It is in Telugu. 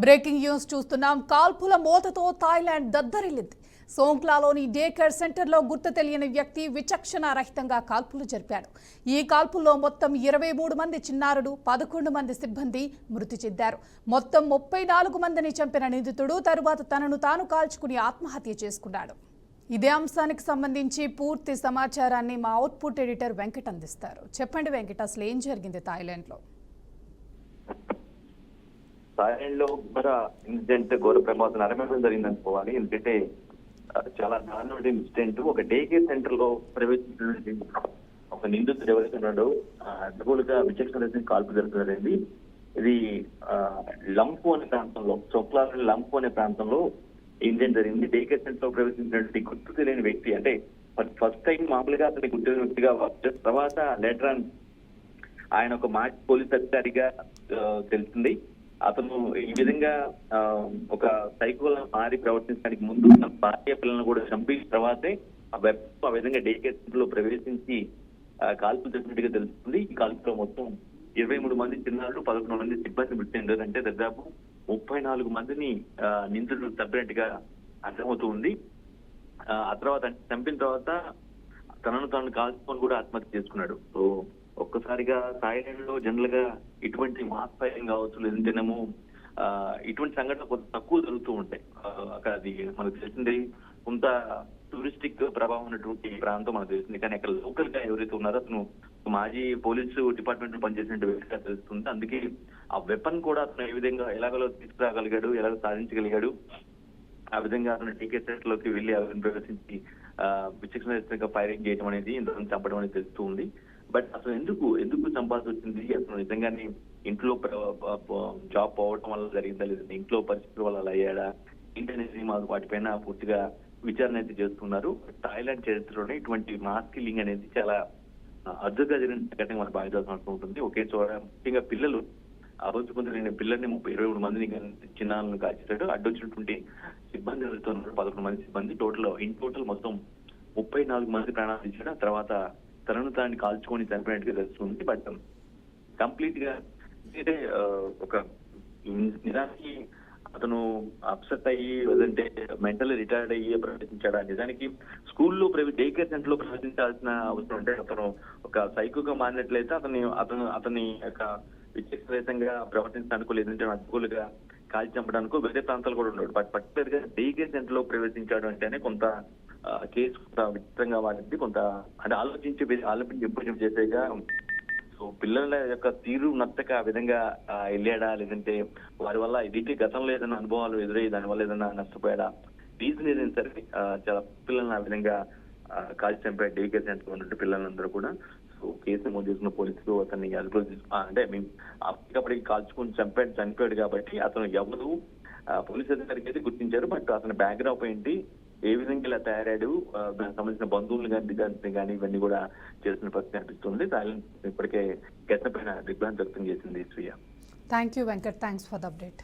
బ్రేకింగ్ న్యూస్ చూస్తున్నాం. కాల్పుల మోతతో థాయిలాండ్ దద్దరిల్లింది. సోంక్లాలోని డే కేర్ సెంటర్లో గుర్తు తెలియని వ్యక్తి విచక్షణ రహితంగా కాల్పులు జరిపాడు. ఈ కాల్పుల్లో మొత్తం 23 మంది చిన్నారులు, 11 మంది సిబ్బంది మృతి చెందారు. మొత్తం 34 మందిని చంపిన నిందితుడు తరువాత తనను తాను కాల్చుకుని ఆత్మహత్య చేసుకున్నాడు. ఇదే అంశానికి సంబంధించి పూర్తి సమాచారాన్ని మా అవుట్పుట్ ఎడిటర్ వెంకట్ అందిస్తారు. చెప్పండి వెంకట్, అసలు ఏం జరిగింది థాయిలాండ్లో? థాయిలాండ్ లో ఇన్సిడెంట్ ఘోర ప్రమాదం నరమేయడం జరిగింది అనుకోవాలి. ఎందుకంటే చాలా దారుణమైన ఇన్సిడెంట్. ఒక డే కేర్ సెంటర్ లో ప్రవేశించినటువంటి ఒక నిందితుడు ఎవరైతే ఉన్నాడో అడ్డగోలుగా విచక్షణ కాల్పు జరుగుతుంది. ఇది లంపు అనే ప్రాంతంలో, చోక్లా లంపు అనే ప్రాంతంలో ఇన్సిడెంట్ జరిగింది. డే కేర్ సెంటర్ లో ప్రవేశించినటువంటి గుర్తు తెలియని వ్యక్తి, అంటే ఫస్ట్ టైం మామూలుగా అతని గుర్తు తెలియని వ్యక్తిగా తర్వాత లేటర్ ఆన్ ఆయన ఒక మాజీ పోలీస్ అధికారిగా తెలిసింది. అతను ఈ విధంగా ఒక సైకోలా మారి ప్రవర్తించడానికి ముందు తన భార్య పిల్లలను కూడా చంపిన తర్వాతే ఆ విధంగా డే కేర్ సెంటర్ లో ప్రవేశించి కాల్పులు జరిపినట్టుగా తెలుస్తుంది. ఈ కాల్పులో మొత్తం 23 మంది చిన్నారులు, 11 మంది సిబ్బంది మృతి చెందారు. అంటే దాదాపు 34 మందిని నిందితులు చంపినట్టుగా అర్థమవుతూ ఉంది. ఆ తర్వాత చంపిన తర్వాత తనను తాను కాల్చుకొని కూడా ఆత్మహత్య చేసుకున్నాడు. సో ఒక్కసారిగా థాయిలాండ్ లో జనరల్ గా ఇటువంటి మాస్ ఫైరింగ్ కావచ్చు, లేదంటేనేమో ఇటువంటి సంఘటనలు కొంత తక్కువ జరుగుతూ ఉంటాయి. అక్కడ అది మనకు తెలిసింది కొంత టూరిస్టిక్ ప్రభావం ఉన్నటువంటి ప్రాంతం మనకు తెలిసింది. కానీ అక్కడ లోకల్ గా ఎవరైతే ఉన్నారో అతను మాజీ పోలీసు డిపార్ట్మెంట్ లో పనిచేసిన వ్యక్తిగా తెలుస్తుంది. అందుకే ఆ వెపన్ కూడా అతను ఏ విధంగా ఎలాగో తీసుకురాగలిగాడు, ఎలాగో సాధించగలిగాడు, ఆ విధంగా అతను టీకే సెట్ లోకి వెళ్లి ప్రవేశించి విచక్షణ ఫైరింగ్ చేయడం అనేది, ఇంతమంది చంపడం అనేది తెలుస్తూ ఉంది. బట్ అసలు ఎందుకు చంపాల్సి వచ్చింది? అసలు నిజంగానే ఇంట్లో జాబ్ పోవడం వల్ల జరిగిందా, లేదంటే ఇంట్లో పరిస్థితుల వల్ల అయ్యాడా ఏంటనేది మాకు వాటిపైన పూర్తిగా విచారణ అయితే చేస్తున్నారు. థాయిలాండ్ చరిత్రలోనే ఇటువంటి మాస్ కిల్లింగ్ అనేది చాలా అద్భుతంగా జరిగిన సంఘటన మనకు భావించాల్సిన అవసరం ఉంటుంది. ఒకే చోట ముఖ్యంగా పిల్లలు, అభివృద్ధి పొందిన పిల్లల్ని 23 మందిని చిన్నాలను కాల్చేశాడు. అడ్డొచ్చినటువంటి సిబ్బంది ఎవరుతున్నారు 11 మంది సిబ్బంది, ఇన్ టోటల్ మొత్తం 34 మంది ప్రాణాలు ఇచ్చాడు. ఆ తర్వాత తనను తాను కాల్చుకొని చనిపోయినట్టుగా తెలుస్తుంది. బట్ కంప్లీట్ గా అంటే ఒక నిజానికి అతను అప్సెట్ అయ్యి, లేదంటే మెంటల్ రిటైర్డ్ అయ్యి ప్రవేశించాడా? నిజానికి స్కూల్లో డే కేర్ సెంటర్ లో ప్రవేశించాల్సిన అవసరం ఉంటే అతను ఒక సైకోగా మారినట్లయితే అతని యొక్క విచక్షణరహితంగా ప్రవర్తించడానికో, లేదంటే అడ్డుకోలుగా కాల్చి చంపడానికో వేరే ప్రాంతాలు కూడా ఉన్నాడు. బట్ పర్టికులర్ గా డే కేర్ సెంటర్ లో ప్రవేశించాడు అంటేనే కొంత కేసు కొంత విచిత్రంగా వాడింది. కొంత అంటే ఆలోచించి చేసేగా. సో పిల్లల యొక్క తీరు నచ్చక ఆ విధంగా వెళ్ళాడా, లేదంటే వారి వల్ల ఇది గతంలో ఏదైనా అనుభవాలు ఎదురయ్యి దాని వల్ల ఏదైనా నష్టపోయాడా, రీజన్ ఏదైనా సరే చాలా పిల్లల్ని ఆ విధంగా కాల్చి చంపాడు డే కేర్ సెంటర్ ఉన్నట్టు పిల్లలందరూ కూడా. సో కేసు నమోదు చేసుకున్న పోలీసులు అతన్ని అదుపులో అంటే మేము అప్పటికప్పటికి కాల్చుకుని చనిపోయాడు కాబట్టి అతను ఎవరు పోలీసు అధికారికి అయితే గుర్తించారు. బట్ అతని బ్యాక్గ్రౌండ్ ఏంటి, ఏ విధంగా ఇలా తయారాడు, దానికి సంబంధించిన బంధువులు కానీ ఇవన్నీ కూడా చేస్తున్న పరిస్థితి అనిపిస్తుంది. థాయిలాండ్ ఇప్పటికే ఘటన పైన దిగ్భ్రాంతి వ్యక్తం చేసింది. Shriya. Thank you Venkat, thanks for the update.